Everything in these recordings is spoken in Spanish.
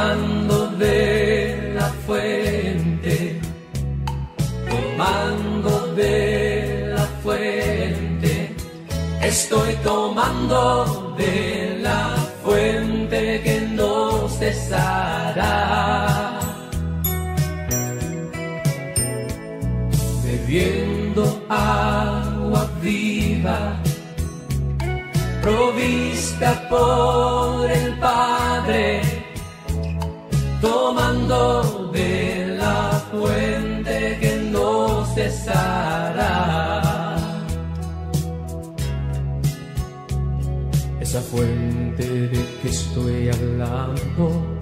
tomando de la fuente, tomando de la fuente, estoy tomando de la fuente que no cesará, bebiendo agua viva, provista por el Padre, tomando de la fuente que no cesará. Esa fuente de que estoy hablando,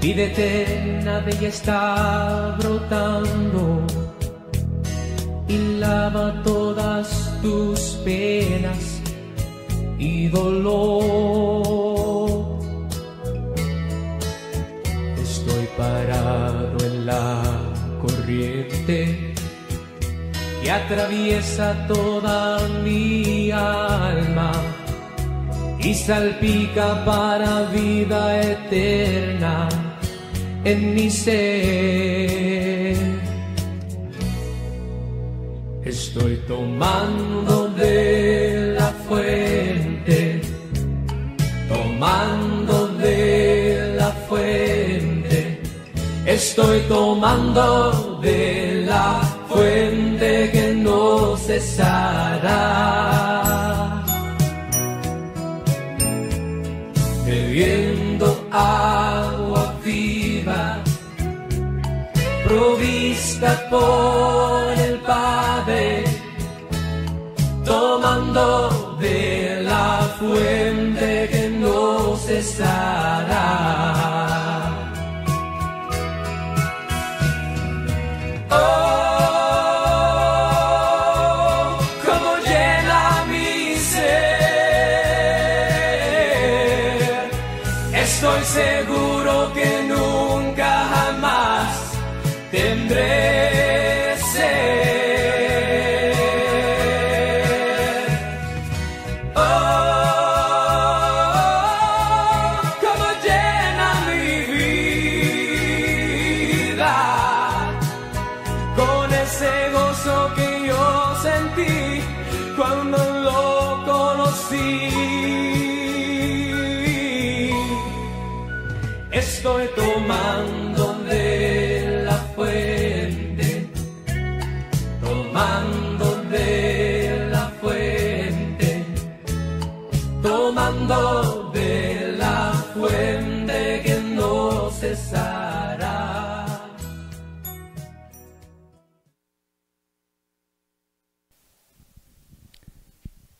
vida eterna de ella está brotando y lava todas tus penas y dolor. Estoy parado en la corriente que atraviesa toda mi alma y salpica para vida eterna en mi ser. Estoy tomando de la fuente, tomando de la fuente, estoy tomando de la fuente que no cesará, bebiendo agua viva, provista por el Padre, tomando de la fuente que no cesará. Oh, cómo llena mi ser. Estoy seguro que nunca jamás tendré sed. Oh, cómo llena mi vida con ese gozo que yo sentí cuando lo conocí. Estoy tomando de la fuente, tomando de la fuente, tomando de la fuente que no cesará.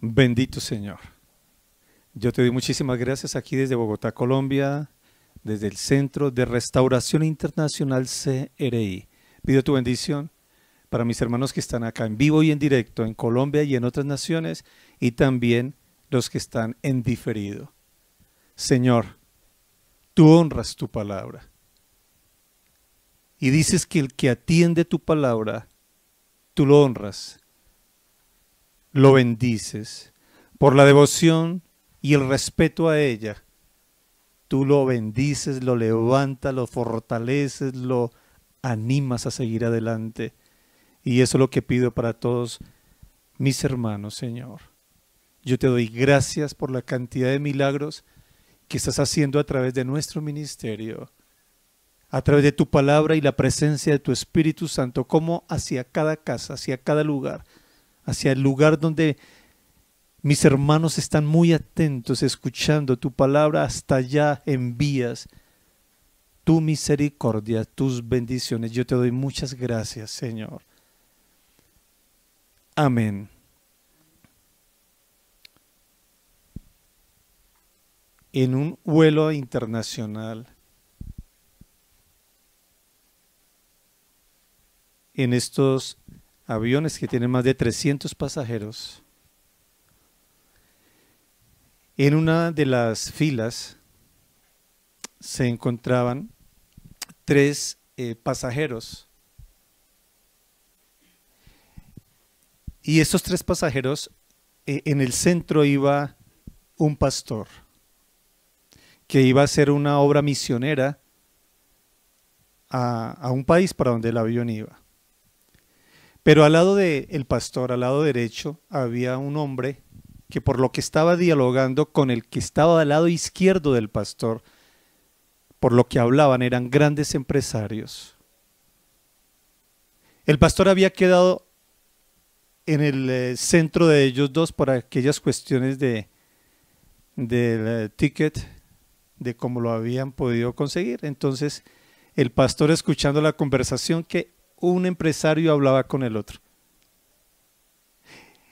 Bendito Señor. Yo te doy muchísimas gracias aquí desde Bogotá, Colombia, desde el Centro de Restauración Internacional CRI. Pido tu bendición para mis hermanos que están acá en vivo y en directo en Colombia y en otras naciones, y también los que están en diferido. Señor, tú honras tu palabra y dices que el que atiende tu palabra, tú lo honras, lo bendices por la devoción y el respeto a ella. Tú lo bendices, lo levantas, lo fortaleces, lo animas a seguir adelante. Y eso es lo que pido para todos mis hermanos, Señor. Yo te doy gracias por la cantidad de milagros que estás haciendo a través de nuestro ministerio, a través de tu palabra y la presencia de tu Espíritu Santo, como hacia cada casa, hacia cada lugar, hacia el lugar donde mis hermanos están muy atentos, escuchando tu palabra, hasta allá envías tu misericordia, tus bendiciones. Yo te doy muchas gracias, Señor. Amén. En un vuelo internacional, en estos aviones que tienen más de 300 pasajeros, en una de las filas se encontraban 3 pasajeros. Y estos 3 pasajeros, en el centro iba un pastor que iba a hacer una obra misionera a un país para donde el avión iba. Pero al lado del pastor, al lado derecho, había un hombre que por lo que estaba dialogando con el que estaba al lado izquierdo del pastor, por lo que hablaban eran grandes empresarios. El pastor había quedado en el centro de ellos dos por aquellas cuestiones del ticket, de cómo lo habían podido conseguir. Entonces el pastor, escuchando la conversación, que un empresario hablaba con el otro.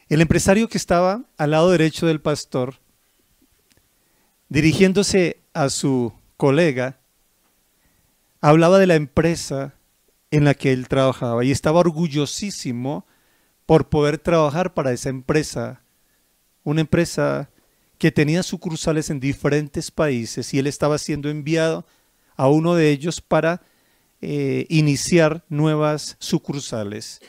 El empresario que estaba al lado derecho del pastor, dirigiéndose a su colega, hablaba de la empresa en la que él trabajaba y estaba orgullosísimo por poder trabajar para esa empresa, una empresa que tenía sucursales en diferentes países, y él estaba siendo enviado a uno de ellos para iniciar nuevas sucursales.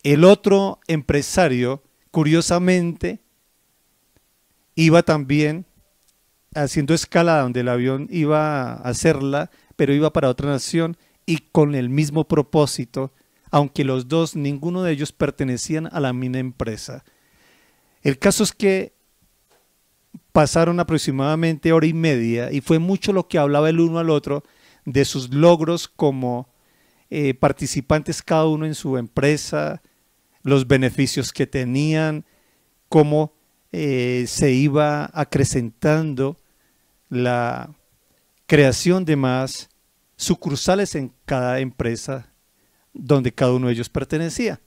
El otro empresario, curiosamente, iba también haciendo escala donde el avión iba a hacerla, pero iba para otra nación y con el mismo propósito, aunque los dos, ninguno de ellos pertenecían a la misma empresa. El caso es que pasaron aproximadamente hora y media y fue mucho lo que hablaba el uno al otro de sus logros como participantes cada uno en su empresa, los beneficios que tenían, cómo se iba acrecentando la creación de más sucursales en cada empresa donde cada uno de ellos pertenecía.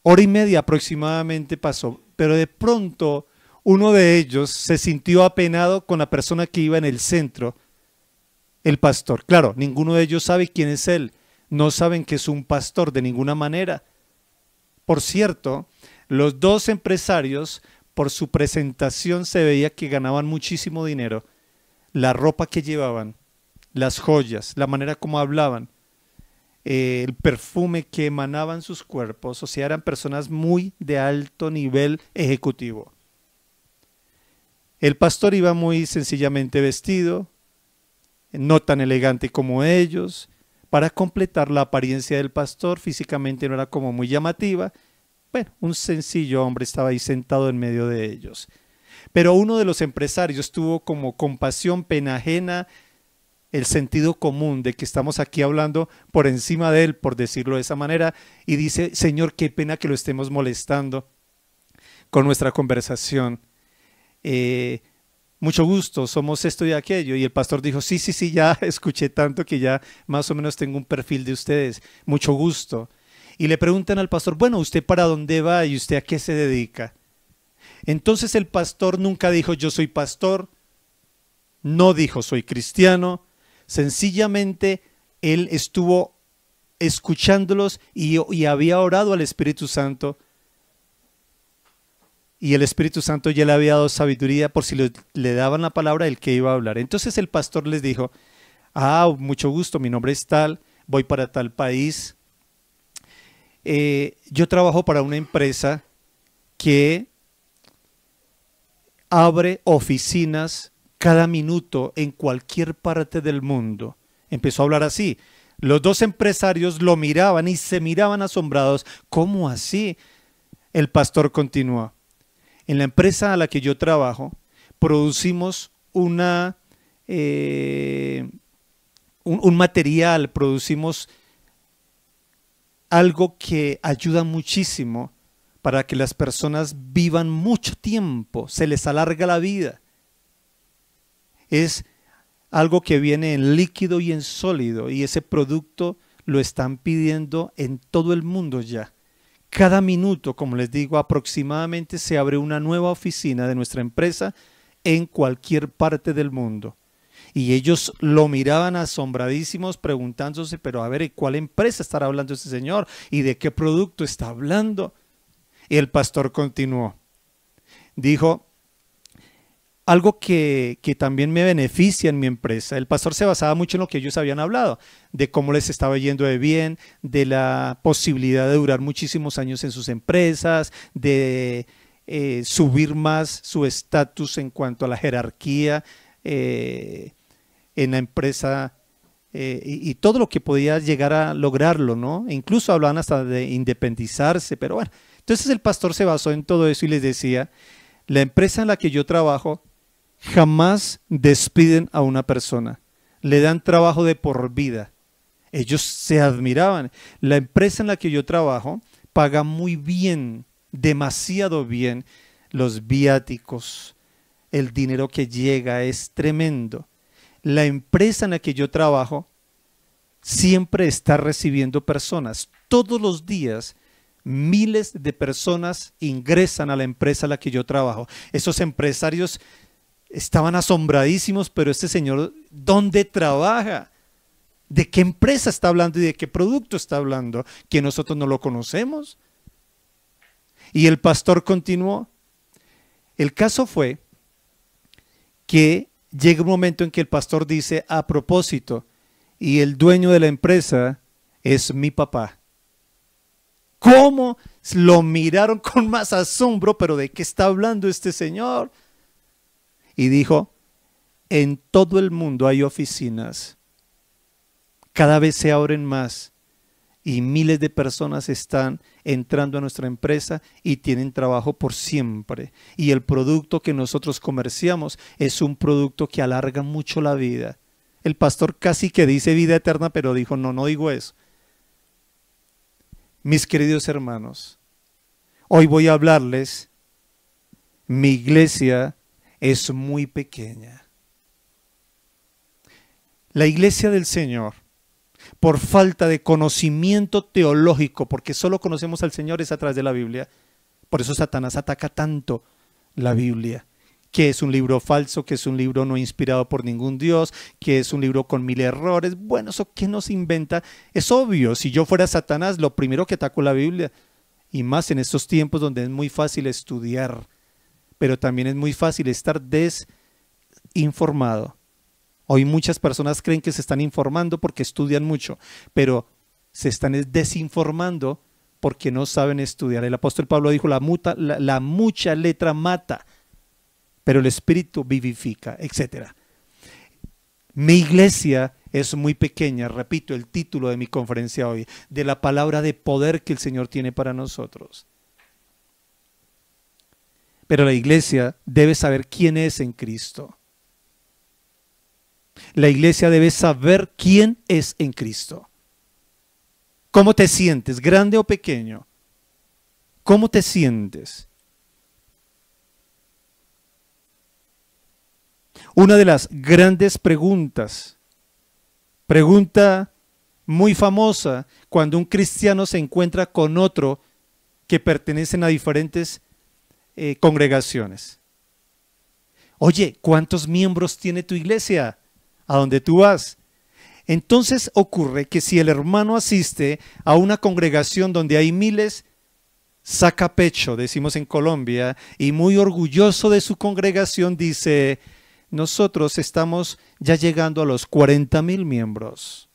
Hora y media aproximadamente pasó, pero de pronto uno de ellos se sintió apenado con la persona que iba en el centro, el pastor. Claro, ninguno de ellos sabe quién es él, no saben que es un pastor de ninguna manera. Por cierto, los dos empresarios, por su presentación se veía que ganaban muchísimo dinero. La ropa que llevaban, las joyas, la manera como hablaban, el perfume que emanaban sus cuerpos, o sea, eran personas muy de alto nivel ejecutivo. El pastor iba muy sencillamente vestido, no tan elegante como ellos. Para completar la apariencia del pastor, físicamente no era como muy llamativa. Bueno, un sencillo hombre estaba ahí sentado en medio de ellos. Pero uno de los empresarios tuvo como compasión, pena ajena, el sentido común de que estamos aquí hablando por encima de él, por decirlo de esa manera, y dice: Señor, qué pena que lo estemos molestando con nuestra conversación. Mucho gusto, somos esto y aquello. Y el pastor dijo: sí, ya escuché tanto que ya más o menos tengo un perfil de ustedes, mucho gusto. Y le preguntan al pastor: bueno, ¿usted para dónde va y usted a qué se dedica? Entonces el pastor nunca dijo: yo soy pastor, no dijo: soy cristiano. Sencillamente él estuvo escuchándolos y había orado al Espíritu Santo. Y el Espíritu Santo ya le había dado sabiduría por si le daban la palabra el que iba a hablar. Entonces el pastor les dijo: mucho gusto, mi nombre es tal, voy para tal país. Yo trabajo para una empresa que abre oficinas cada minuto en cualquier parte del mundo. Empezó a hablar así. Los dos empresarios lo miraban y se miraban asombrados. ¿Cómo así? El pastor continuó: en la empresa a la que yo trabajo, producimos un material, producimos algo que ayuda muchísimo para que las personas vivan mucho tiempo, se les alarga la vida. Es algo que viene en líquido y en sólido, y ese producto lo están pidiendo en todo el mundo ya. Cada minuto, como les digo, aproximadamente se abre una nueva oficina de nuestra empresa en cualquier parte del mundo. Y ellos lo miraban asombradísimos, preguntándose: pero a ver, ¿de cuál empresa estará hablando este señor? ¿Y de qué producto está hablando? Y el pastor continuó. Dijo: algo que también me beneficia en mi empresa. El pastor se basaba mucho en lo que ellos habían hablado, de cómo les estaba yendo de bien, de la posibilidad de durar muchísimos años en sus empresas, de subir más su estatus en cuanto a la jerarquía en la empresa y todo lo que podía llegar a lograrlo, ¿no? E incluso hablaban hasta de independizarse, pero bueno. Entonces el pastor se basó en todo eso y les decía, la empresa en la que yo trabajo jamás despiden a una persona, le dan trabajo de por vida. Ellos se admiraban. La empresa en la que yo trabajo paga muy bien, demasiado bien, los viáticos, el dinero que llega es tremendo. La empresa en la que yo trabajo siempre está recibiendo personas. Todos los días miles de personas ingresan a la empresa en la que yo trabajo. Esos empresarios estaban asombradísimos, pero este señor, ¿dónde trabaja? ¿De qué empresa está hablando y de qué producto está hablando? Que nosotros no lo conocemos. Y el pastor continuó. El caso fue que llega un momento en que el pastor dice, a propósito, y el dueño de la empresa es mi papá. ¿Cómo? Lo miraron con más asombro, pero ¿de qué está hablando este señor? Y dijo, en todo el mundo hay oficinas, cada vez se abren más y miles de personas están entrando a nuestra empresa y tienen trabajo por siempre. Y el producto que nosotros comerciamos es un producto que alarga mucho la vida. El pastor casi que dice vida eterna, pero dijo, no, no digo eso. Mis queridos hermanos, hoy voy a hablarles, mi iglesia es muy pequeña. La iglesia del Señor, por falta de conocimiento teológico, porque solo conocemos al Señor es a través de la Biblia, por eso Satanás ataca tanto la Biblia, que es un libro falso, que es un libro no inspirado por ningún Dios, que es un libro con 1000 errores. Bueno, ¿eso qué nos inventa? Es obvio, si yo fuera Satanás, lo primero que ataco la Biblia, y más en estos tiempos donde es muy fácil estudiar, pero también es muy fácil estar desinformado. Hoy muchas personas creen que se están informando porque estudian mucho, pero se están desinformando porque no saben estudiar. El apóstol Pablo dijo, la mucha letra mata, pero el espíritu vivifica, etc. Mi iglesia es muy pequeña, repito el título de mi conferencia hoy, de la palabra de poder que el Señor tiene para nosotros. Pero la iglesia debe saber quién es en Cristo. La iglesia debe saber quién es en Cristo. ¿Cómo te sientes, grande o pequeño? ¿Cómo te sientes? Una de las grandes pregunta muy famosa, cuando un cristiano se encuentra con otro que pertenecen a diferentes congregaciones. Oye, ¿cuántos miembros tiene tu iglesia? ¿A dónde tú vas? Entonces ocurre que si el hermano asiste a una congregación donde hay miles, saca pecho, decimos en Colombia, y muy orgulloso de su congregación dice, nosotros estamos ya llegando a los 40,000 miembros.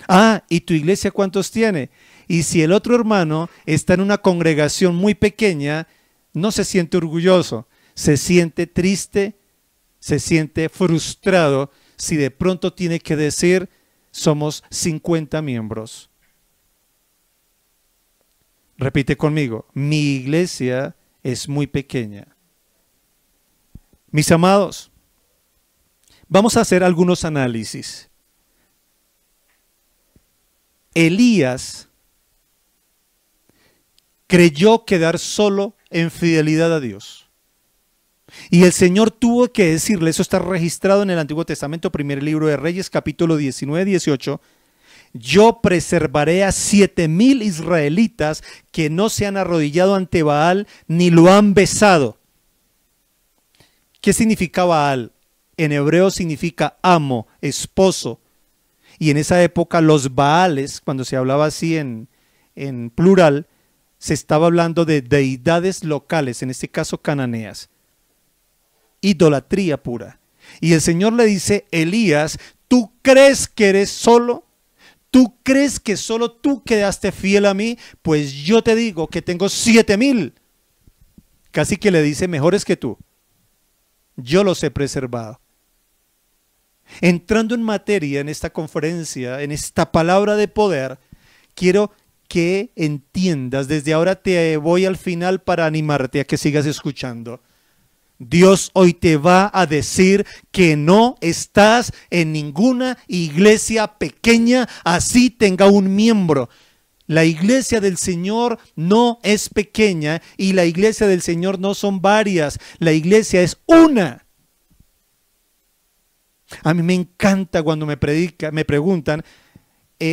Ah, ¿y tu iglesia cuántos tiene? Y si el otro hermano está en una congregación muy pequeña, no se siente orgulloso, se siente triste, se siente frustrado si de pronto tiene que decir, somos 50 miembros. Repite conmigo, mi iglesia es muy pequeña. Mis amados, vamos a hacer algunos análisis. Elías creyó quedar solo en fidelidad a Dios. Y el Señor tuvo que decirle, eso está registrado en el Antiguo Testamento, primer libro de Reyes, capítulo 19, 18, yo preservaré a 7,000 israelitas que no se han arrodillado ante Baal ni lo han besado. ¿Qué significa Baal? En hebreo significa amo, esposo. Y en esa época los Baales, cuando se hablaba así en plural, se estaba hablando de deidades locales, en este caso cananeas. Idolatría pura. Y el Señor le dice, Elías, ¿tú crees que eres solo? ¿Tú crees que solo tú quedaste fiel a mí? Pues yo te digo que tengo 7,000. Casi que le dice, mejores que tú. Yo los he preservado. Entrando en materia en esta conferencia, en esta palabra de poder, quiero que entiendas, desde ahora te voy al final para animarte a que sigas escuchando. Dios hoy te va a decir que no estás en ninguna iglesia pequeña, así tenga un miembro. La iglesia del Señor no es pequeña y la iglesia del Señor no son varias, la iglesia es una. A mí me encanta cuando me preguntan,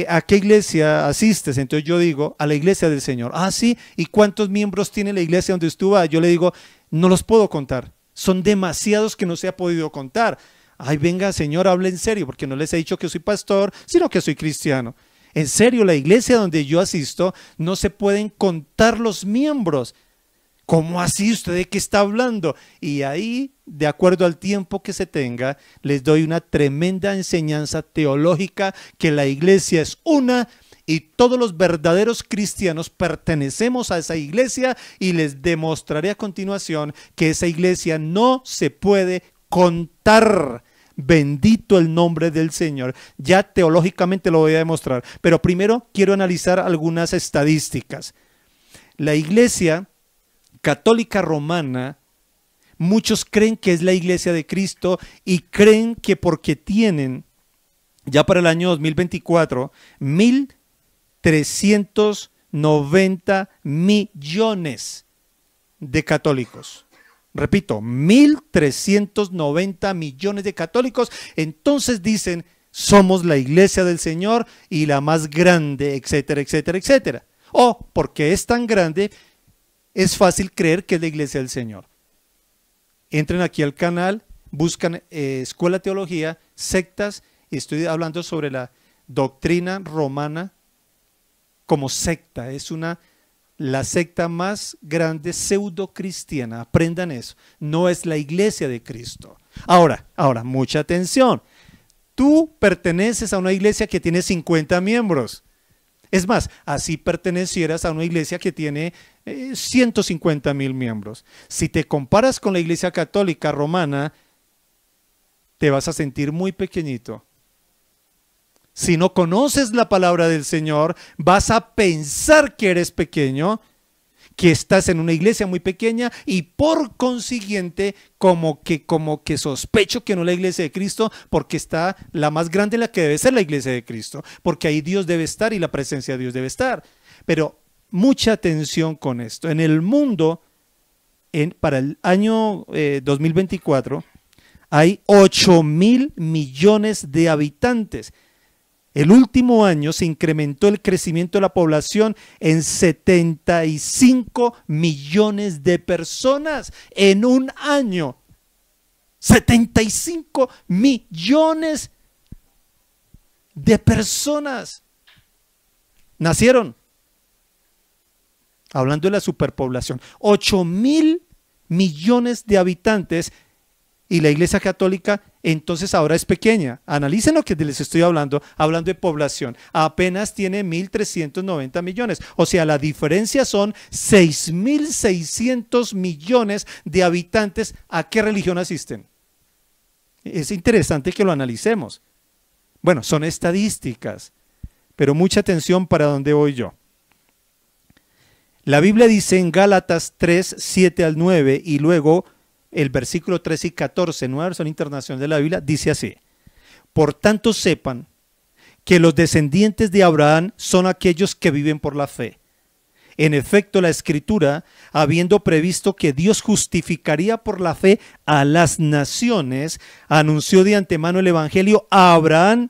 ¿a qué iglesia asistes? Entonces yo digo, a la iglesia del Señor. Ah, sí, ¿y cuántos miembros tiene la iglesia donde tú vas? Yo le digo, no los puedo contar. Son demasiados que no se ha podido contar. Ay, venga, Señor, hable en serio, porque no les he dicho que soy pastor, sino que soy cristiano. En serio, la iglesia donde yo asisto, no se pueden contar los miembros. ¿Cómo así? ¿Usted de qué está hablando? Y ahí, de acuerdo al tiempo que se tenga, les doy una tremenda enseñanza teológica que la iglesia es una y todos los verdaderos cristianos pertenecemos a esa iglesia y les demostraré a continuación que esa iglesia no se puede contar. Bendito el nombre del Señor. Ya teológicamente lo voy a demostrar, pero primero quiero analizar algunas estadísticas. La iglesia católica romana, muchos creen que es la iglesia de Cristo y creen que porque tienen ya para el año 2024 1.390 millones de católicos. Repito, 1.390 millones de católicos. Entonces dicen, somos la iglesia del Señor y la más grande, etcétera, etcétera, etcétera. O porque es tan grande, es fácil creer que es la iglesia del Señor. Entren aquí al canal, buscan Escuela de Teología, sectas, y estoy hablando sobre la doctrina romana como secta. Es la secta más grande pseudo cristiana. Aprendan eso. No es la iglesia de Cristo. Ahora, mucha atención. Tú perteneces a una iglesia que tiene 50 miembros. Es más, así pertenecieras a una iglesia que tiene 150,000 miembros. Si te comparas con la iglesia católica romana, te vas a sentir muy pequeñito. Si no conoces la palabra del Señor, vas a pensar que eres pequeño, que estás en una iglesia muy pequeña y por consiguiente como que sospecho que no es la iglesia de Cristo, porque está la más grande, la que debe ser la iglesia de Cristo, porque ahí Dios debe estar y la presencia de Dios debe estar. Pero mucha atención con esto. En el mundo, para el año 2024, hay 8,000 millones de habitantes. El último año se incrementó el crecimiento de la población en 75 millones de personas en un año. 75 millones de personas nacieron. Hablando de la superpoblación, 8,000 millones de habitantes. Y la iglesia católica entonces ahora es pequeña. Analicen lo que les estoy hablando de población. Apenas tiene 1.390 millones. O sea, la diferencia son 6.600 millones de habitantes. ¿A qué religión asisten? Es interesante que lo analicemos. Bueno, son estadísticas, pero mucha atención para dónde voy yo. La Biblia dice en Gálatas 3, 7 al 9 y luego el versículo 13 y 14, Nueva Versión Internacional de la Biblia, dice así: por tanto sepan que los descendientes de Abraham son aquellos que viven por la fe. En efecto, la Escritura, habiendo previsto que Dios justificaría por la fe a las naciones, anunció de antemano el Evangelio a Abraham.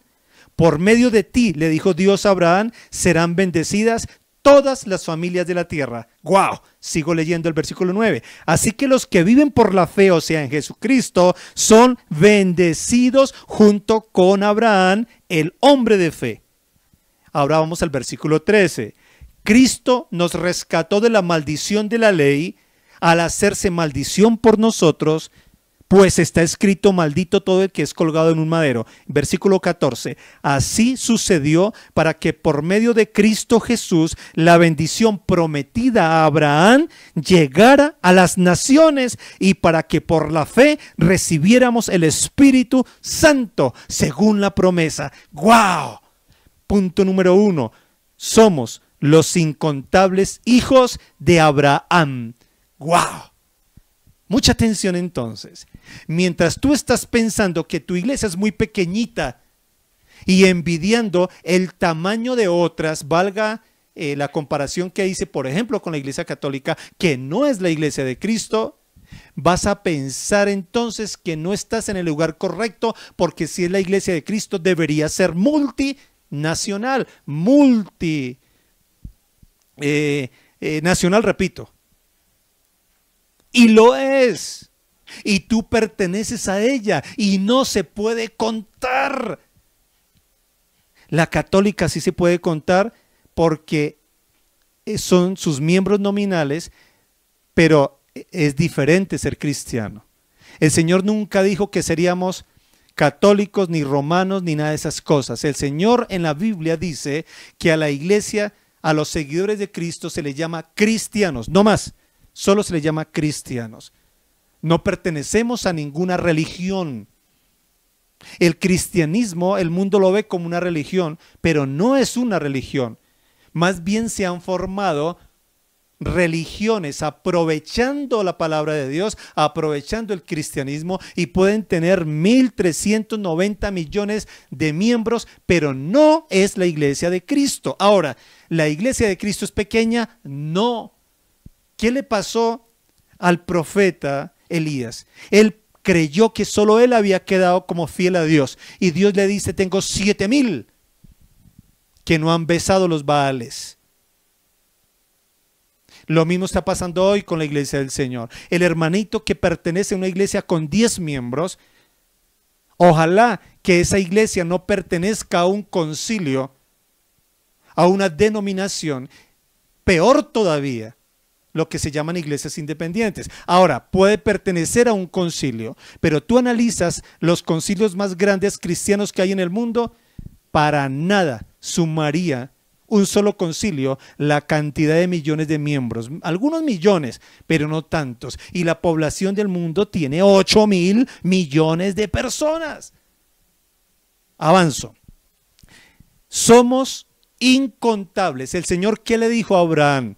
Por medio de ti, le dijo Dios a Abraham, serán bendecidas todas las familias de la tierra. ¡Wow! Sigo leyendo el versículo 9. Así que los que viven por la fe, o sea, en Jesucristo, son bendecidos junto con Abraham, el hombre de fe. Ahora vamos al versículo 13. Cristo nos rescató de la maldición de la ley al hacerse maldición por nosotros, pues está escrito: maldito todo el que es colgado en un madero. Versículo 14. Así sucedió para que por medio de Cristo Jesús la bendición prometida a Abraham llegara a las naciones y para que por la fe recibiéramos el Espíritu Santo según la promesa. ¡Wow! Punto número 1. Somos los incontables hijos de Abraham. ¡Wow! Mucha atención entonces. Mientras tú estás pensando que tu iglesia es muy pequeñita y envidiando el tamaño de otras, valga la comparación que hice, por ejemplo, con la iglesia católica, que no es la iglesia de Cristo, vas a pensar entonces que no estás en el lugar correcto, porque si es la iglesia de Cristo debería ser multinacional, nacional, repito. Y lo es. Y tú perteneces a ella y no se puede contar. La católica sí se puede contar porque son sus miembros nominales, pero es diferente ser cristiano. El Señor nunca dijo que seríamos católicos, ni romanos, ni nada de esas cosas. El Señor en la Biblia dice que a la iglesia, a los seguidores de Cristo se les llama cristianos, no más. Solo se les llama cristianos. No pertenecemos a ninguna religión. El cristianismo, el mundo lo ve como una religión, pero no es una religión. Más bien se han formado religiones aprovechando la palabra de Dios, aprovechando el cristianismo, y pueden tener 1.390 millones de miembros, pero no es la iglesia de Cristo. Ahora, ¿la iglesia de Cristo es pequeña? No. ¿Qué le pasó al profeta Elías? Él creyó que solo él había quedado como fiel a Dios. Y Dios le dice: tengo 7,000 que no han besado los Baales. Lo mismo está pasando hoy con la iglesia del Señor. El hermanito que pertenece a una iglesia con 10 miembros, ojalá que esa iglesia no pertenezca a un concilio, a una denominación, peor todavía, lo que se llaman iglesias independientes. Ahora, puede pertenecer a un concilio, pero tú analizas los concilios más grandes cristianos que hay en el mundo, para nada sumaría un solo concilio la cantidad de millones de miembros. Algunos millones, pero no tantos. Y la población del mundo tiene 8,000 millones de personas. Avanzo. Somos incontables. El Señor, ¿qué le dijo a Abraham?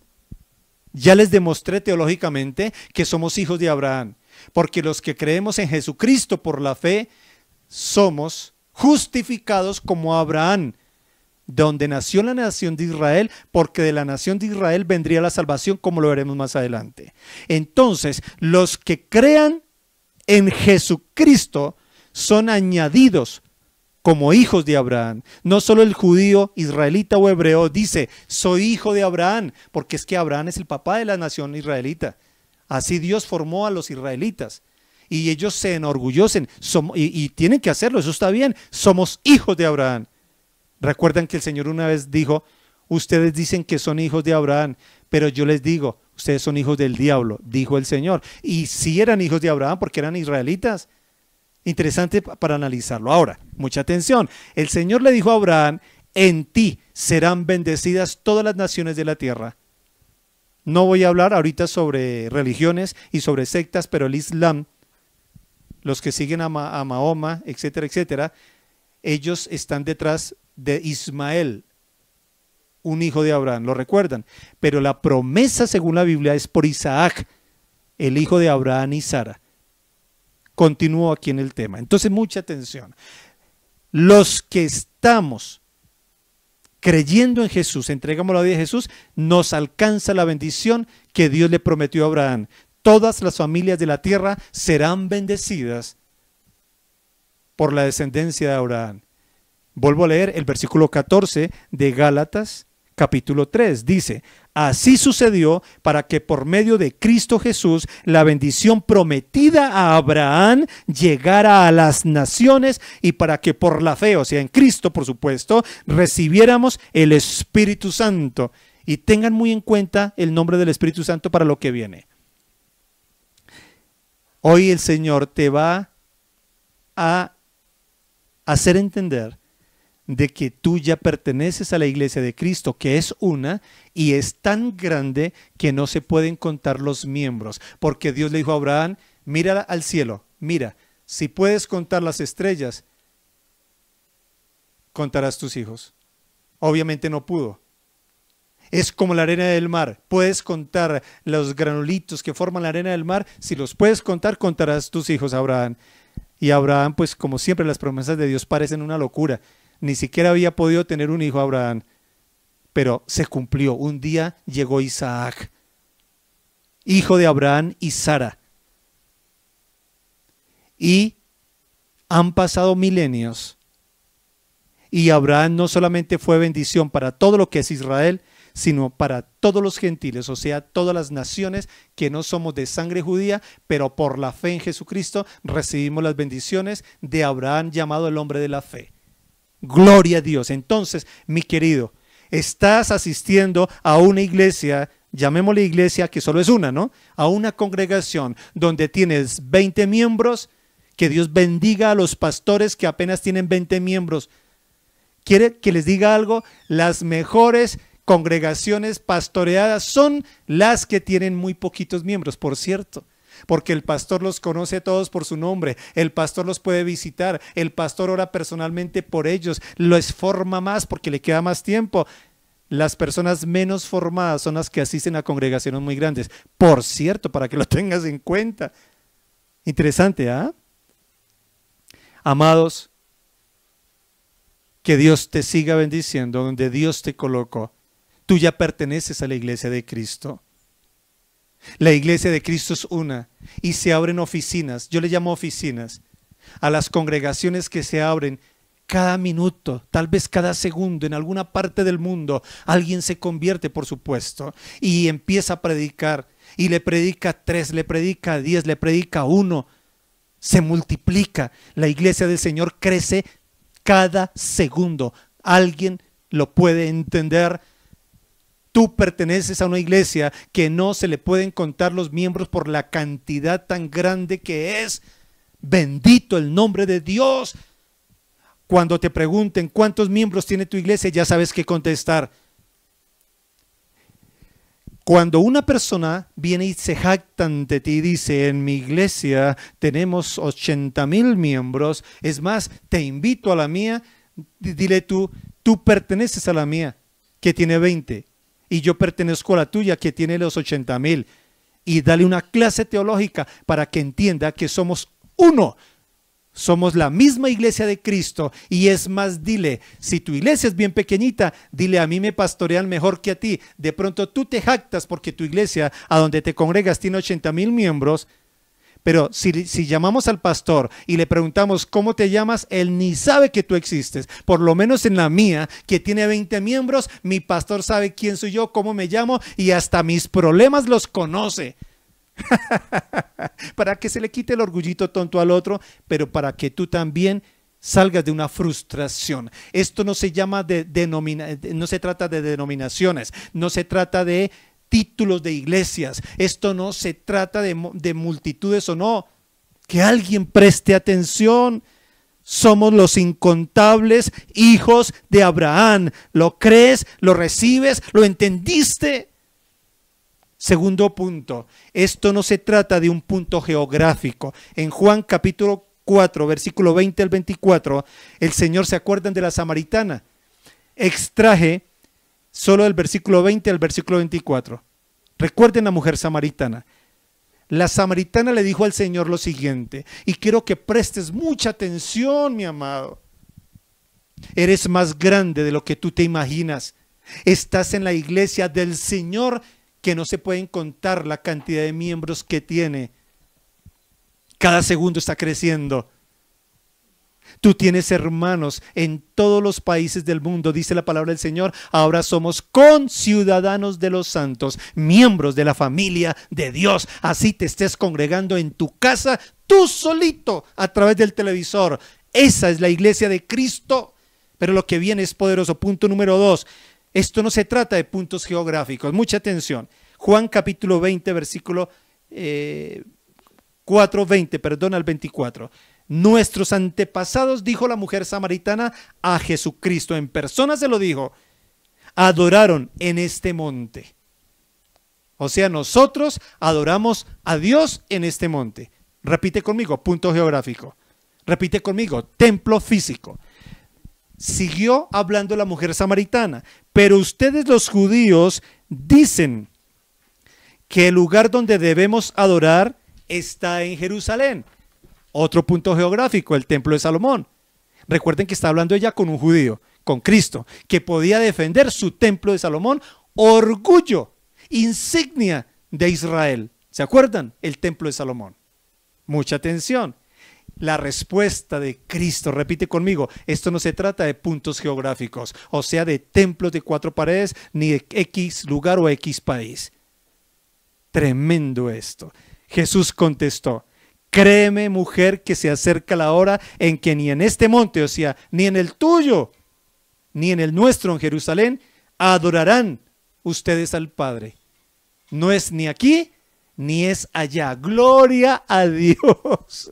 Ya les demostré teológicamente que somos hijos de Abraham, porque los que creemos en Jesucristo por la fe somos justificados como Abraham, donde nació la nación de Israel, porque de la nación de Israel vendría la salvación, como lo veremos más adelante. Entonces, los que crean en Jesucristo son añadidos como hijos de Abraham. No solo el judío, israelita o hebreo dice: soy hijo de Abraham, porque es que Abraham es el papá de la nación israelita. Así Dios formó a los israelitas y ellos se enorgullecen y tienen que hacerlo, eso está bien. Somos hijos de Abraham. Recuerdan que el Señor una vez dijo: ustedes dicen que son hijos de Abraham, pero yo les digo, ustedes son hijos del diablo, dijo el Señor. Y sí eran hijos de Abraham porque eran israelitas. Interesante para analizarlo. Ahora, mucha atención. El Señor le dijo a Abraham: en ti serán bendecidas todas las naciones de la tierra. No voy a hablar ahorita sobre religiones y sobre sectas, pero el Islam, los que siguen a Mahoma, etcétera, etcétera, ellos están detrás de Ismael, un hijo de Abraham, lo recuerdan. Pero la promesa, según la Biblia, es por Isaac, el hijo de Abraham y Sara. Continúo aquí en el tema. Entonces, mucha atención. Los que estamos creyendo en Jesús, entregamos la vida a Jesús, nos alcanza la bendición que Dios le prometió a Abraham. Todas las familias de la tierra serán bendecidas por la descendencia de Abraham. Vuelvo a leer el versículo 14 de Gálatas capítulo 3. Dice: así sucedió para que por medio de Cristo Jesús la bendición prometida a Abraham llegara a las naciones y para que por la fe, o sea en Cristo por supuesto, recibiéramos el Espíritu Santo. Y tengan muy en cuenta el nombre del Espíritu Santo para lo que viene. Hoy el Señor te va a hacer entender de que tú ya perteneces a la iglesia de Cristo, que es una y es tan grande que no se pueden contar los miembros, porque Dios le dijo a Abraham, mira al cielo, mira, si puedes contar las estrellas, contarás tus hijos. Obviamente no pudo. Es como la arena del mar. Puedes contar los granulitos que forman la arena del mar. Si los puedes contar, contarás tus hijos, Abraham. Y Abraham, pues como siempre, las promesas de Dios parecen una locura. Ni siquiera había podido tener un hijo Abraham. Pero se cumplió. Un día llegó Isaac, hijo de Abraham y Sara. Y han pasado milenios. Y Abraham no solamente fue bendición para todo lo que es Israel, sino para todos los gentiles, o sea, todas las naciones que no somos de sangre judía, pero por la fe en Jesucristo recibimos las bendiciones de Abraham, llamado el hombre de la fe. Gloria a Dios. Entonces, mi querido, estás asistiendo a una iglesia, llamémosle iglesia que solo es una, ¿no? A una congregación donde tienes 20 miembros, que Dios bendiga a los pastores que apenas tienen 20 miembros. ¿Quiere que les diga algo? Las mejores congregaciones pastoreadas son las que tienen muy poquitos miembros, por cierto, porque el pastor los conoce a todos por su nombre, el pastor los puede visitar, el pastor ora personalmente por ellos, los forma más porque le queda más tiempo. Las personas menos formadas son las que asisten a congregaciones muy grandes, por cierto, para que lo tengas en cuenta. Interesante, ¿ah? Amados, que Dios te siga bendiciendo donde Dios te colocó. Tú ya perteneces a la iglesia de Cristo. La iglesia de Cristo es una y se abren oficinas, yo le llamo oficinas, a las congregaciones que se abren cada minuto, tal vez cada segundo, en alguna parte del mundo. Alguien se convierte, por supuesto, y empieza a predicar, y le predica a 3, le predica a 10, le predica a 1, se multiplica. La iglesia del Señor crece cada segundo. ¿Alguien lo puede entender? Tú perteneces a una iglesia que no se le pueden contar los miembros por la cantidad tan grande que es. Bendito el nombre de Dios. Cuando te pregunten cuántos miembros tiene tu iglesia, ya sabes qué contestar. Cuando una persona viene y se jacta ante ti y dice, en mi iglesia tenemos 80,000 miembros, es más, te invito a la mía, dile tú perteneces a la mía, que tiene 20, y yo pertenezco a la tuya, que tiene los 80,000, y dale una clase teológica para que entienda que somos uno. Somos la misma iglesia de Cristo. Y es más, dile, si tu iglesia es bien pequeñita, dile, a mí me pastorean mejor que a ti. De pronto tú te jactas porque tu iglesia a donde te congregas tiene 80,000 miembros, pero si llamamos al pastor y le preguntamos cómo te llamas, él ni sabe que tú existes. Por lo menos en la mía, que tiene 20 miembros, mi pastor sabe quién soy yo, cómo me llamo y hasta mis problemas los conoce. Para que se le quite el orgullito tonto al otro, pero para que tú también salgas de una frustración. Esto no se llama no se trata de denominaciones, no se trata de títulos de iglesias, esto no se trata de multitudes o no. Que alguien preste atención. Somos los incontables hijos de Abraham. ¿Lo crees? ¿Lo recibes? ¿Lo entendiste? Segundo punto, esto no se trata de un punto geográfico. En Juan capítulo 4, versículo 20 al 24, el Señor, ¿se acuerdan de la samaritana? Extraje solo del versículo 20 al versículo 24. Recuerden la mujer samaritana. La samaritana le dijo al Señor lo siguiente, y quiero que prestes mucha atención, mi amado. Eres más grande de lo que tú te imaginas. Estás en la iglesia del Señor, que no se pueden contar la cantidad de miembros que tiene. Cada segundo está creciendo. Tú tienes hermanos en todos los países del mundo, dice la palabra del Señor. Ahora somos conciudadanos de los santos, miembros de la familia de Dios. Así te estés congregando en tu casa, tú solito, a través del televisor. Esa es la iglesia de Cristo. Pero lo que viene es poderoso. Punto número 2. Esto no se trata de puntos geográficos. Mucha atención. Juan capítulo 20, versículo 4:20, perdón, al 24. Nuestros antepasados, dijo la mujer samaritana a Jesucristo, en persona se lo dijo, adoraron en este monte. O sea, nosotros adoramos a Dios en este monte. Repite conmigo, punto geográfico. Repite conmigo, templo físico. Siguió hablando la mujer samaritana, pero ustedes los judíos dicen que el lugar donde debemos adorar está en Jerusalén. Otro punto geográfico, el templo de Salomón. Recuerden que está hablando ella con un judío, con Cristo, que podía defender su templo de Salomón, orgullo, insignia de Israel. ¿Se acuerdan? El templo de Salomón. Mucha atención. La respuesta de Cristo, repite conmigo, esto no se trata de puntos geográficos, o sea, de templos de 4 paredes, ni de X lugar o X país. Tremendo esto. Jesús contestó, créeme, mujer, que se acerca la hora en que ni en este monte, o sea, ni en el tuyo, ni en el nuestro en Jerusalén, adorarán ustedes al Padre. No es ni aquí, ni es allá. Gloria a Dios.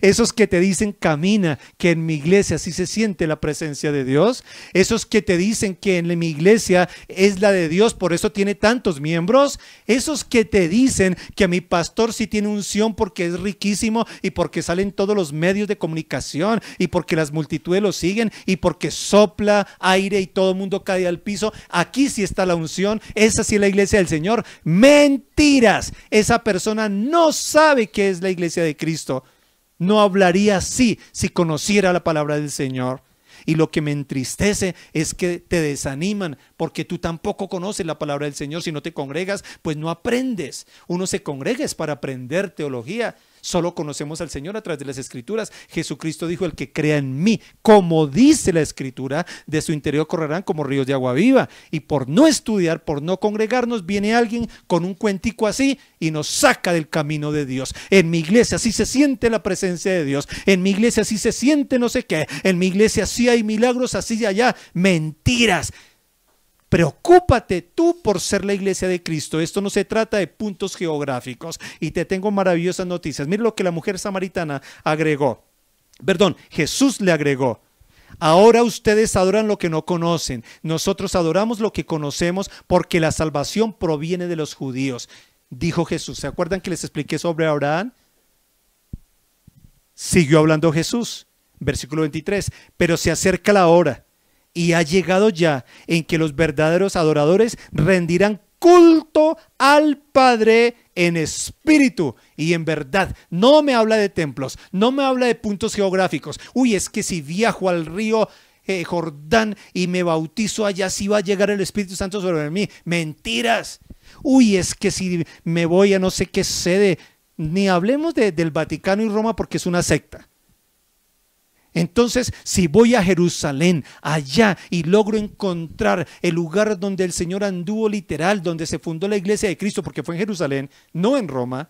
Esos que te dicen camina, que en mi iglesia así se siente la presencia de Dios. Esos que te dicen que en mi iglesia es la de Dios, por eso tiene tantos miembros. Esos que te dicen que mi pastor sí tiene unción porque es riquísimo y porque salen todos los medios de comunicación y porque las multitudes lo siguen y porque sopla aire y todo el mundo cae al piso. Aquí sí está la unción, esa sí es la iglesia del Señor. Mentiras. Esa persona no sabe qué es la iglesia de Cristo. No hablaría así si conociera la palabra del Señor. Y lo que me entristece es que te desaniman porque tú tampoco conoces la palabra del Señor. Si no te congregas, pues no aprendes. Uno se congrega es para aprender teología. Solo conocemos al Señor a través de las Escrituras. Jesucristo dijo, el que crea en mí, como dice la Escritura, de su interior correrán como ríos de agua viva. Y por no estudiar, por no congregarnos, viene alguien con un cuentico así y nos saca del camino de Dios. En mi iglesia así se siente la presencia de Dios. En mi iglesia así se siente no sé qué. En mi iglesia así hay milagros, así y allá. Mentiras. Preocúpate tú por ser la iglesia de Cristo. Esto no se trata de puntos geográficos. Y te tengo maravillosas noticias. Mira lo que la mujer samaritana agregó. Perdón, Jesús le agregó. Ahora ustedes adoran lo que no conocen. Nosotros adoramos lo que conocemos porque la salvación proviene de los judíos. Dijo Jesús. ¿Se acuerdan que les expliqué sobre Abraham? Siguió hablando Jesús. Versículo 23. Pero se acerca la hora. Y ha llegado ya en que los verdaderos adoradores rendirán culto al Padre en espíritu y en verdad. No me habla de templos, no me habla de puntos geográficos. Uy, es que si viajo al río Jordán y me bautizo allá, sí va a llegar el Espíritu Santo sobre mí. Mentiras. Uy, es que si me voy a no sé qué sede, ni hablemos del Vaticano y Roma porque es una secta. Entonces, si voy a Jerusalén, allá, y logro encontrar el lugar donde el Señor anduvo literal, donde se fundó la iglesia de Cristo, porque fue en Jerusalén, no en Roma,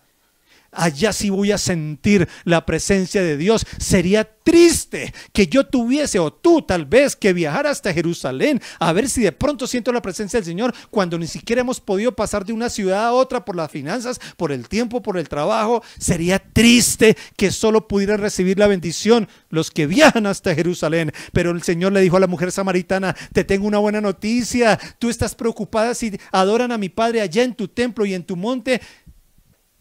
allá sí voy a sentir la presencia de Dios. Sería triste que yo tuviese, o tú tal vez, que viajar hasta Jerusalén a ver si de pronto siento la presencia del Señor cuando ni siquiera hemos podido pasar de una ciudad a otra por las finanzas, por el tiempo, por el trabajo. Sería triste que solo pudieran recibir la bendición los que viajan hasta Jerusalén. Pero el Señor le dijo a la mujer samaritana, te tengo una buena noticia. Tú estás preocupada si adoran a mi Padre allá en tu templo y en tu monte.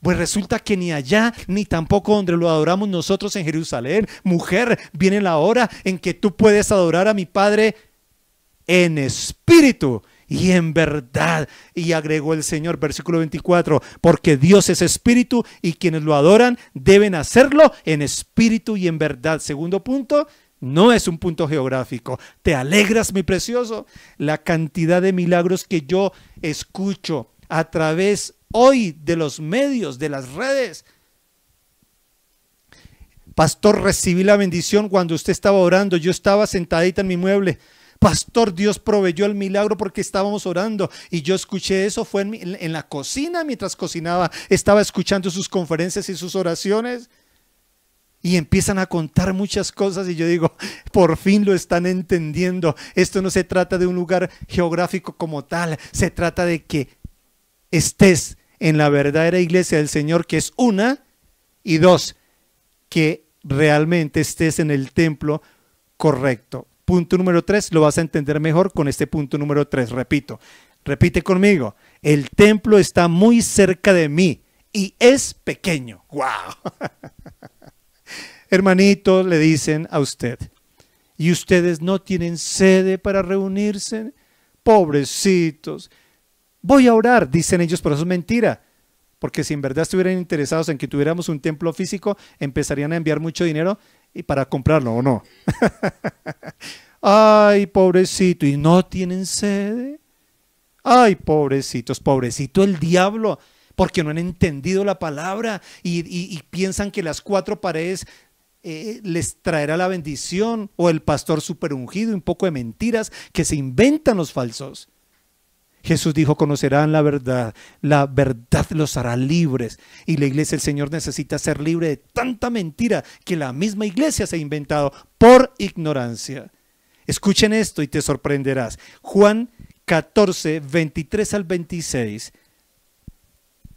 Pues resulta que ni allá, ni tampoco donde lo adoramos nosotros en Jerusalén. Mujer, viene la hora en que tú puedes adorar a mi Padre en espíritu y en verdad. Y agregó el Señor, versículo 24, porque Dios es espíritu y quienes lo adoran deben hacerlo en espíritu y en verdad. Segundo punto, no es un punto geográfico. ¿Te alegras, mi precioso? La cantidad de milagros que yo escucho a través hoy de los medios, de las redes. Pastor, recibí la bendición cuando usted estaba orando. Yo estaba sentadita en mi mueble. Pastor, Dios proveyó el milagro porque estábamos orando. Y yo escuché eso, fue en la cocina mientras cocinaba. Estaba escuchando sus conferencias y sus oraciones. Y empiezan a contar muchas cosas y yo digo, por fin lo están entendiendo. Esto no se trata de un lugar geográfico como tal. Se trata de que estés en la verdadera iglesia del Señor, que es una, Y dos, que realmente estés en el templo correcto. Punto número 3, lo vas a entender mejor con este punto número 3. Repite conmigo. El templo está muy cerca de mí y es pequeño. ¡Wow! Hermanitos, le dicen a usted, ¿y ustedes no tienen sede para reunirse? Pobrecitos. Voy a orar, dicen ellos, pero eso es mentira. Porque si en verdad estuvieran interesados en que tuviéramos un templo físico, empezarían a enviar mucho dinero y para comprarlo, ¿o no? Ay, pobrecito, ¿y no tienen sede? Ay, pobrecitos, pobrecito el diablo, porque no han entendido la palabra y piensan que las cuatro paredes les traerá la bendición, o el pastor super ungido, un poco de mentiras que se inventan los falsos. Jesús dijo, conocerán la verdad los hará libres. Y la iglesia del Señor necesita ser libre de tanta mentira que la misma iglesia se ha inventado por ignorancia. Escuchen esto y te sorprenderás. Juan 14, 23 al 26.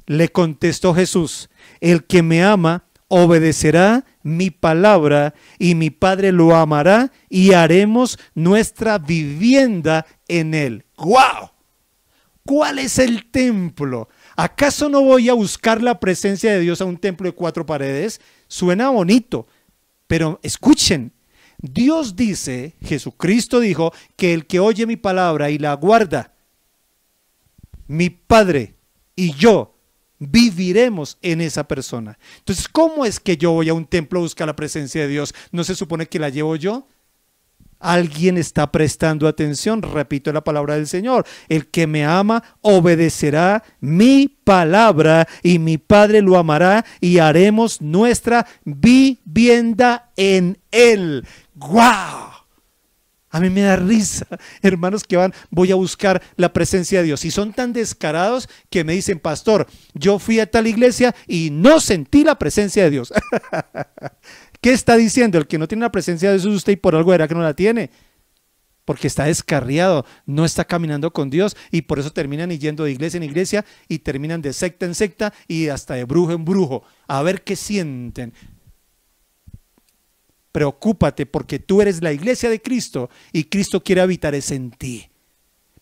Le contestó Jesús, el que me ama obedecerá mi palabra y mi Padre lo amará y haremos nuestra vivienda en él. ¡Wow! ¿Cuál es el templo? ¿Acaso no voy a buscar la presencia de Dios a un templo de 4 paredes? Suena bonito, pero escuchen. Dios dice, Jesucristo dijo, que el que oye mi palabra y la guarda, mi Padre y yo viviremos en esa persona. Entonces, ¿cómo es que yo voy a un templo a buscar la presencia de Dios? ¿No se supone que la llevo yo? Alguien está prestando atención. Repito la palabra del Señor. El que me ama obedecerá mi palabra y mi Padre lo amará y haremos nuestra vivienda en él. ¡Guau! A mí me da risa, hermanos, que voy a buscar la presencia de Dios. Y son tan descarados que me dicen, pastor, yo fui a tal iglesia y no sentí la presencia de Dios. ¿Qué está diciendo? El que no tiene la presencia de Dios es usted y por algo era que no la tiene. Porque está descarriado, no está caminando con Dios y por eso terminan yendo de iglesia en iglesia y terminan de secta en secta y hasta de brujo en brujo. A ver qué sienten. Preocúpate porque tú eres la iglesia de Cristo y Cristo quiere habitar en ti.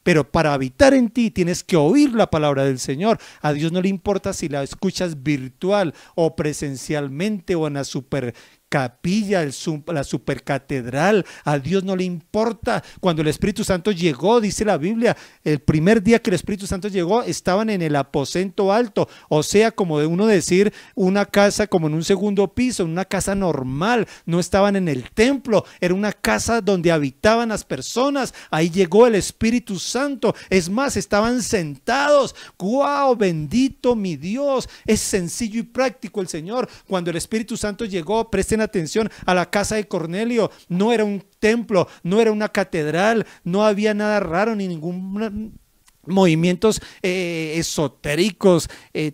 Pero para habitar en ti tienes que oír la palabra del Señor. A Dios no le importa si la escuchas virtual o presencialmente o en la super capilla, la supercatedral. A Dios no le importa. Cuando el Espíritu Santo llegó, dice la Biblia, el primer día que el Espíritu Santo llegó, estaban en el aposento alto, o sea, como de uno decir, una casa como en un segundo piso, en una casa normal, no estaban en el templo, era una casa donde habitaban las personas. Ahí llegó el Espíritu Santo, es más, estaban sentados. ¡Guau! Bendito mi Dios. Es sencillo y práctico el Señor. Cuando el Espíritu Santo llegó, presten atención a la casa de Cornelio, no era un templo, no era una catedral, no había nada raro ni ningún movimientos esotéricos,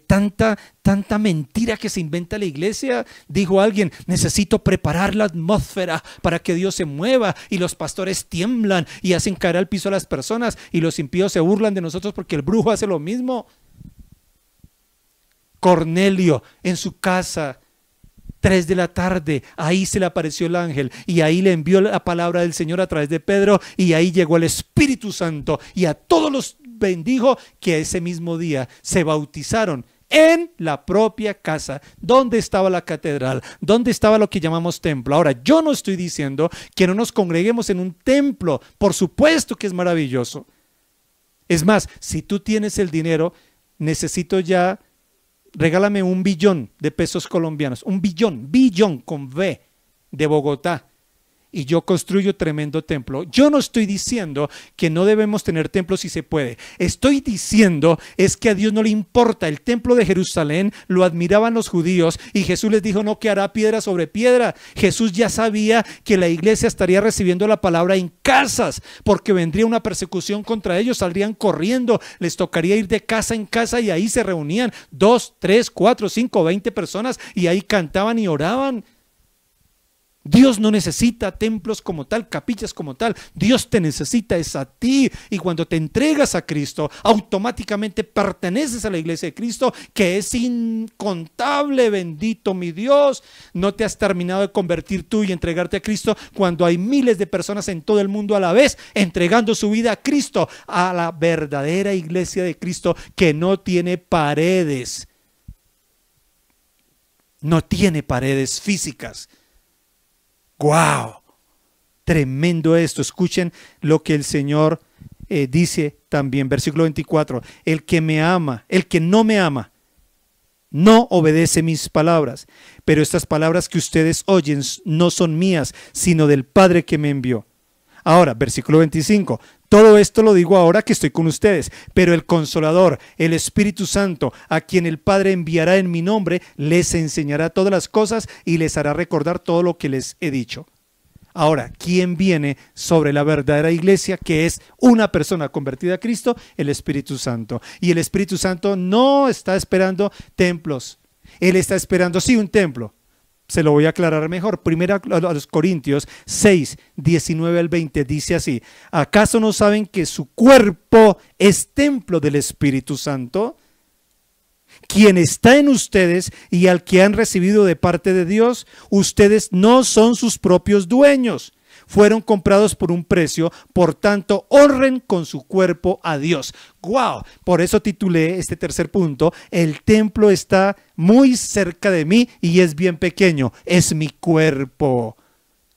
tanta mentira que se inventa la iglesia. Dijo alguien, necesito preparar la atmósfera para que Dios se mueva, y los pastores tiemblan y hacen caer al piso a las personas y los impíos se burlan de nosotros porque el brujo hace lo mismo. Cornelio en su casa, 3 de la tarde, ahí se le apareció el ángel y ahí le envió la palabra del Señor a través de Pedro, y ahí llegó el Espíritu Santo y a todos los bendijo, que ese mismo día se bautizaron en la propia casa. ¿Dónde estaba la catedral? ¿Dónde estaba lo que llamamos templo? Ahora, yo no estoy diciendo que no nos congreguemos en un templo, por supuesto que es maravilloso. Es más, si tú tienes el dinero, necesito ya, regálame 1 billón de pesos colombianos, 1 billón con B, de Bogotá, y yo construyo tremendo templo. Yo no estoy diciendo que no debemos tener templos si se puede. Estoy diciendo es que a Dios no le importa. El templo de Jerusalén lo admiraban los judíos y Jesús les dijo, no quedará piedra sobre piedra. Jesús ya sabía que la iglesia estaría recibiendo la palabra en casas, porque vendría una persecución contra ellos, saldrían corriendo, les tocaría ir de casa en casa y ahí se reunían 2, 3, 4, 5, 20 personas y ahí cantaban y oraban. Dios no necesita templos como tal, capillas como tal. Dios te necesita es a ti. Y cuando te entregas a Cristo, automáticamente perteneces a la iglesia de Cristo, que es incontable. Bendito mi Dios. No te has terminado de convertir tú y entregarte a Cristo cuando hay miles de personas en todo el mundo a la vez entregando su vida a Cristo, a la verdadera iglesia de Cristo, que no tiene paredes. No tiene paredes físicas. ¡Wow! Tremendo esto. Escuchen lo que el Señor dice también, versículo 24. El que me ama, el que no me ama, no obedece mis palabras. Pero estas palabras que ustedes oyen no son mías, sino del Padre que me envió. Ahora, versículo 25. Todo esto lo digo ahora que estoy con ustedes, pero el Consolador, el Espíritu Santo, a quien el Padre enviará en mi nombre, les enseñará todas las cosas y les hará recordar todo lo que les he dicho. Ahora, ¿quién viene sobre la verdadera iglesia, que es una persona convertida a Cristo? El Espíritu Santo. Y el Espíritu Santo no está esperando templos. Él está esperando, sí, un templo. Se lo voy a aclarar mejor. Primero a los Corintios 6, 19 al 20 dice así: ¿acaso no saben que su cuerpo es templo del Espíritu Santo, quien está en ustedes y al que han recibido de parte de Dios? Ustedes no son sus propios dueños, fueron comprados por un precio, por tanto honren con su cuerpo a Dios. ¡Wow! Por eso titulé este tercer punto: el templo está muy cerca de mí y es bien pequeño, es mi cuerpo.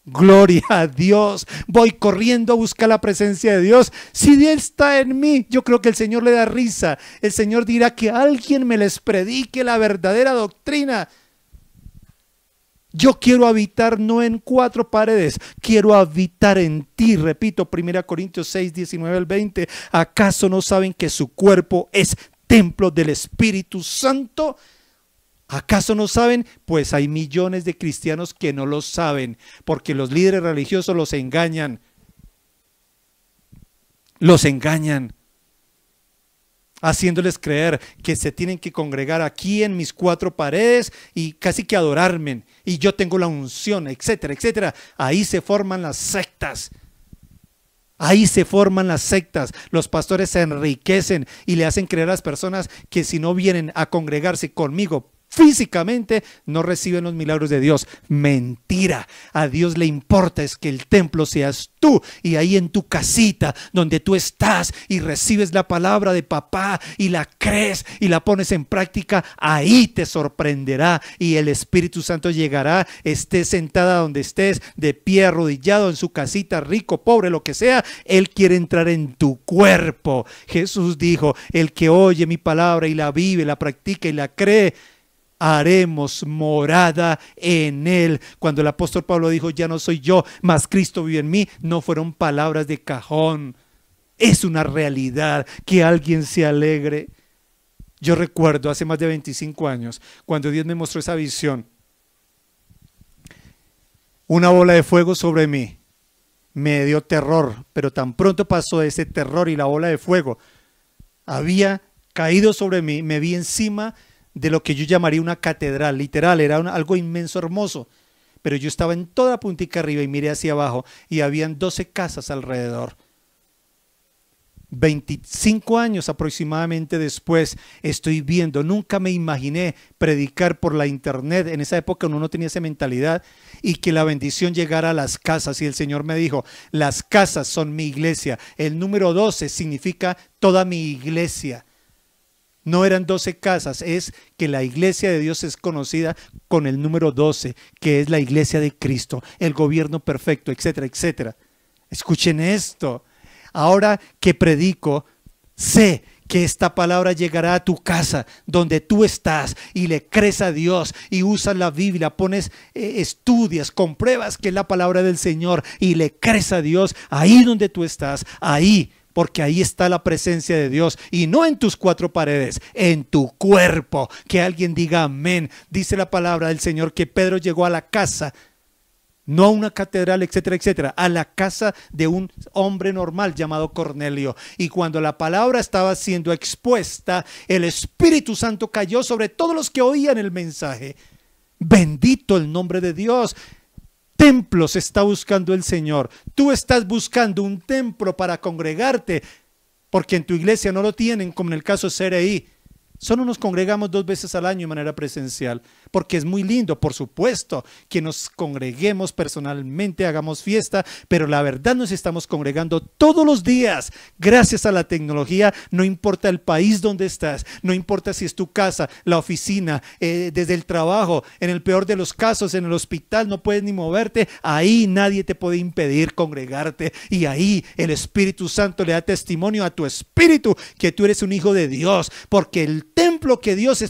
Gloria a Dios. Voy corriendo a buscar la presencia de Dios. Si Dios está en mí, yo creo que el Señor le da risa. El Señor dirá que alguien me les predique la verdadera doctrina. Yo quiero habitar no en cuatro paredes, quiero habitar en ti. Repito, 1 Corintios 6, 19 al 20. ¿Acaso no saben que su cuerpo es templo del Espíritu Santo? ¿Acaso no saben? Pues hay millones de cristianos que no lo saben, porque los líderes religiosos los engañan. Los engañan, haciéndoles creer que se tienen que congregar aquí en mis cuatro paredes y casi que adorarme, y yo tengo la unción, etcétera, etcétera. Ahí se forman las sectas. Ahí se forman las sectas. Los pastores se enriquecen y le hacen creer a las personas que si no vienen a congregarse conmigo físicamente, no reciben los milagros de Dios. Mentira. A Dios le importa es que el templo seas tú, y ahí en tu casita donde tú estás y recibes la palabra de papá y la crees y la pones en práctica, ahí te sorprenderá y el Espíritu Santo llegará. Estés sentada donde estés, de pie, arrodillado en su casita, rico, pobre, lo que sea, Él quiere entrar en tu cuerpo. Jesús dijo: el que oye mi palabra y la vive, la practica y la cree, haremos morada en él. Cuando el apóstol Pablo dijo: ya no soy yo, mas Cristo vive en mí, no fueron palabras de cajón. Es una realidad. Que alguien se alegre. Yo recuerdo hace más de 25 años, cuando Dios me mostró esa visión, una bola de fuego sobre mí. Me dio terror, pero tan pronto pasó ese terror y la bola de fuego había caído sobre mí, me vi encima de lo que yo llamaría una catedral. Literal, era algo inmenso, hermoso, pero yo estaba en toda puntica arriba y miré hacia abajo y habían 12 casas alrededor. 25 años aproximadamente después estoy viendo, nunca me imaginé predicar por la internet. En esa época uno no tenía esa mentalidad, y que la bendición llegara a las casas. Y el Señor me dijo: las casas son mi iglesia. El número 12 significa toda mi iglesia. No eran 12 casas, es que la iglesia de Dios es conocida con el número 12, que es la iglesia de Cristo, el gobierno perfecto, etcétera, etcétera. Escuchen esto. Ahora que predico, sé que esta palabra llegará a tu casa, donde tú estás, y le crees a Dios y usas la Biblia, pones, estudias, compruebas que es la palabra del Señor y le crees a Dios ahí donde tú estás, ahí. Porque ahí está la presencia de Dios, y no en tus cuatro paredes, en tu cuerpo. Que alguien diga amén. Dice la palabra del Señor que Pedro llegó a la casa, no a una catedral, etcétera, etcétera, a la casa de un hombre normal llamado Cornelio. Y cuando la palabra estaba siendo expuesta, el Espíritu Santo cayó sobre todos los que oían el mensaje. Bendito el nombre de Dios. Templos está buscando el Señor. Tú estás buscando un templo para congregarte, porque en tu iglesia no lo tienen, como en el caso de CRI. Solo nos congregamos 2 veces al año de manera presencial, porque es muy lindo, por supuesto, que nos congreguemos personalmente, hagamos fiesta, pero la verdad nos estamos congregando todos los días, gracias a la tecnología. No importa el país donde estás, no importa si es tu casa, la oficina, desde el trabajo, en el peor de los casos, en el hospital, no puedes ni moverte, ahí nadie te puede impedir congregarte, y ahí el Espíritu Santo le da testimonio a tu espíritu que tú eres un hijo de Dios, porque el templo que Dios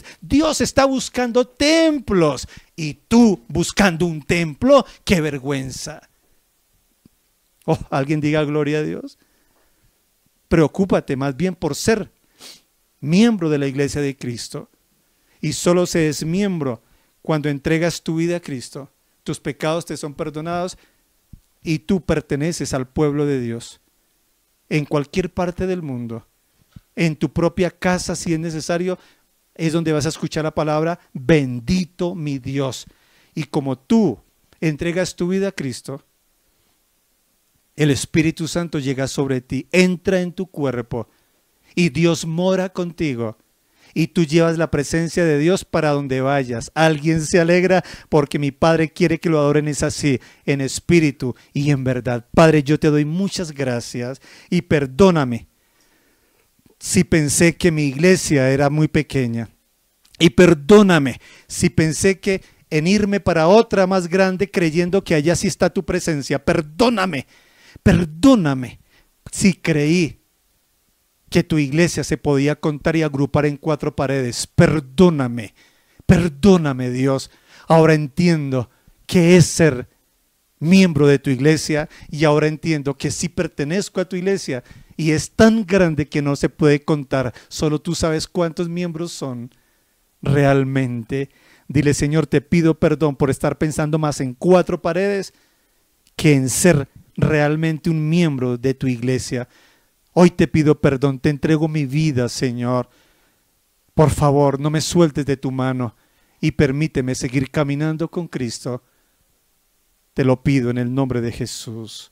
está buscando templos, y tú buscando un templo, qué vergüenza. Oh, alguien diga gloria a Dios. Preocúpate más bien por ser miembro de la iglesia de Cristo, y solo se es miembro cuando entregas tu vida a Cristo. Tus pecados te son perdonados y tú perteneces al pueblo de Dios en cualquier parte del mundo. En tu propia casa, si es necesario, es donde vas a escuchar la palabra bendito mi Dios. Y como tú entregas tu vida a Cristo, el Espíritu Santo llega sobre ti, entra en tu cuerpo, y Dios mora contigo, y tú llevas la presencia de Dios para donde vayas. Alguien se alegra porque mi Padre quiere que lo adoren es así, en espíritu y en verdad. Padre, yo te doy muchas gracias y perdóname si pensé que mi iglesia era muy pequeña, y perdóname si pensé que en irme para otra más grande creyendo que allá sí está tu presencia. Perdóname si creí que tu iglesia se podía contar y agrupar en 4 paredes. Perdóname Dios. Ahora entiendo qué es ser miembro de tu iglesia, y ahora entiendo que sí pertenezco a tu iglesia, y es tan grande que no se puede contar. Solo tú sabes cuántos miembros son realmente. Dile: Señor, te pido perdón por estar pensando más en 4 paredes que en ser realmente un miembro de tu iglesia. Hoy te pido perdón, te entrego mi vida, Señor. Por favor, no me sueltes de tu mano y permíteme seguir caminando con Cristo. Te lo pido en el nombre de Jesús.